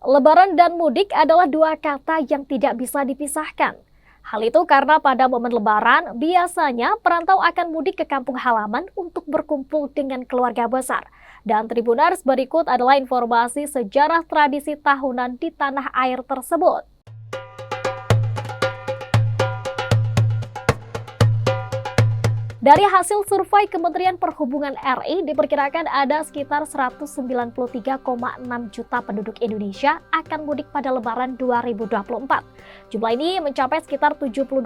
Lebaran dan mudik adalah dua kata yang tidak bisa dipisahkan. Hal itu karena pada momen Lebaran, biasanya perantau akan mudik ke kampung halaman untuk berkumpul dengan keluarga besar. Dan Tribuners, berikut adalah informasi sejarah tradisi tahunan di tanah air tersebut. Dari hasil survei Kementerian Perhubungan RI, diperkirakan ada sekitar 193,6 juta penduduk Indonesia akan mudik pada Lebaran 2024. Jumlah ini mencapai sekitar 72%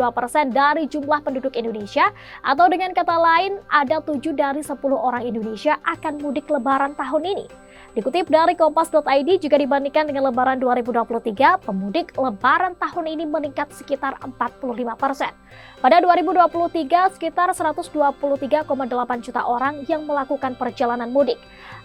dari jumlah penduduk Indonesia, atau dengan kata lain, ada 7 dari 10 orang Indonesia akan mudik Lebaran tahun ini. Dikutip dari Kompas.id, juga dibandingkan dengan Lebaran 2023, pemudik Lebaran tahun ini meningkat sekitar 45%. Pada 2023, sekitar 123,8 juta orang yang melakukan perjalanan mudik.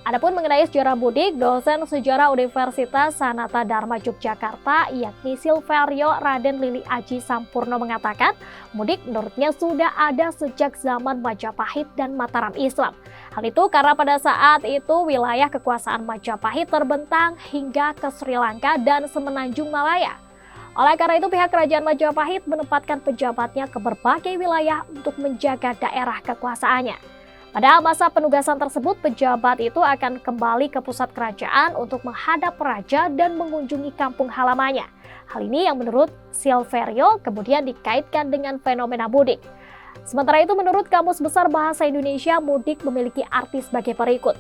Adapun mengenai sejarah mudik, dosen sejarah Universitas Sanata Dharma Yogyakarta, yakni Silverio Raden Lili Aji Sampurno mengatakan, mudik menurutnya sudah ada sejak zaman Majapahit dan Mataram Islam. Hal itu karena pada saat itu wilayah kekuasaan Majapahit terbentang hingga ke Sri Lanka dan Semenanjung Malaya. Oleh karena itu, pihak kerajaan Majapahit menempatkan pejabatnya ke berbagai wilayah untuk menjaga daerah kekuasaannya. Pada masa penugasan tersebut, pejabat itu akan kembali ke pusat kerajaan untuk menghadap raja dan mengunjungi kampung halamannya. Hal ini yang menurut Silverio kemudian dikaitkan dengan fenomena mudik. Sementara itu, menurut Kamus Besar Bahasa Indonesia, mudik memiliki arti sebagai berikut.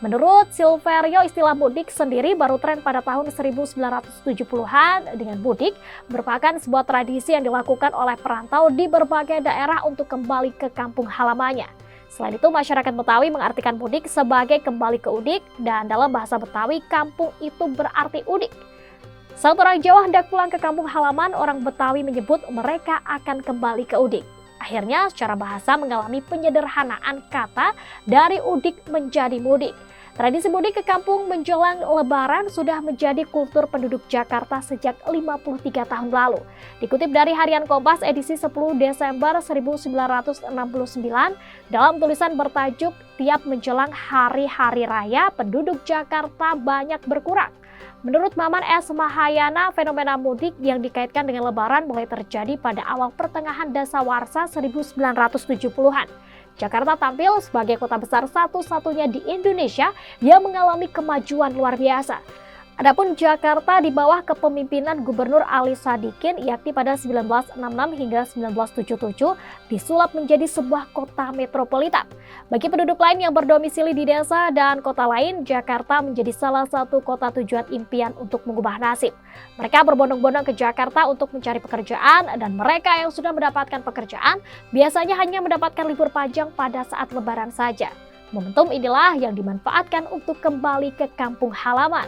Menurut Silverio, istilah mudik sendiri baru tren pada tahun 1970-an. Dengan mudik merupakan sebuah tradisi yang dilakukan oleh perantau di berbagai daerah untuk kembali ke kampung halamannya. Selain itu, masyarakat Betawi mengartikan mudik sebagai kembali ke udik, dan dalam bahasa Betawi, kampung itu berarti udik. Saat orang Jawa hendak pulang ke kampung halaman, orang Betawi menyebut mereka akan kembali ke udik. Akhirnya, secara bahasa mengalami penyederhanaan kata dari udik menjadi mudik. Tradisi mudik ke kampung menjelang Lebaran sudah menjadi kultur penduduk Jakarta sejak 53 tahun lalu. Dikutip dari Harian Kompas edisi 10 Desember 1969, dalam tulisan bertajuk "Tiap menjelang hari-hari raya, penduduk Jakarta banyak berkurang." Menurut Maman S. Mahayana, fenomena mudik yang dikaitkan dengan Lebaran mulai terjadi pada awal pertengahan dasawarsa 1970-an. Jakarta tampil sebagai kota besar satu-satunya di Indonesia yang mengalami kemajuan luar biasa. Adapun Jakarta di bawah kepemimpinan Gubernur Ali Sadikin, yakni pada 1966 hingga 1977, disulap menjadi sebuah kota metropolitan. Bagi penduduk lain yang berdomisili di desa dan kota lain, Jakarta menjadi salah satu kota tujuan impian untuk mengubah nasib. Mereka berbondong-bondong ke Jakarta untuk mencari pekerjaan, dan mereka yang sudah mendapatkan pekerjaan biasanya hanya mendapatkan libur panjang pada saat Lebaran saja. Momentum inilah yang dimanfaatkan untuk kembali ke kampung halaman.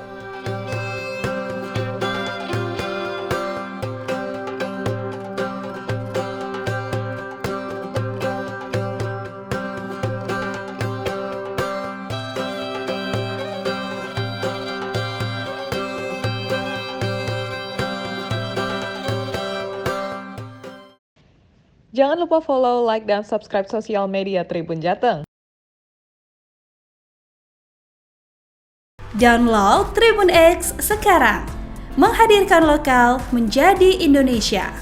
Jangan lupa follow, like, dan subscribe sosial media Tribun Jateng. Download Tribun X sekarang, menghadirkan lokal menjadi Indonesia.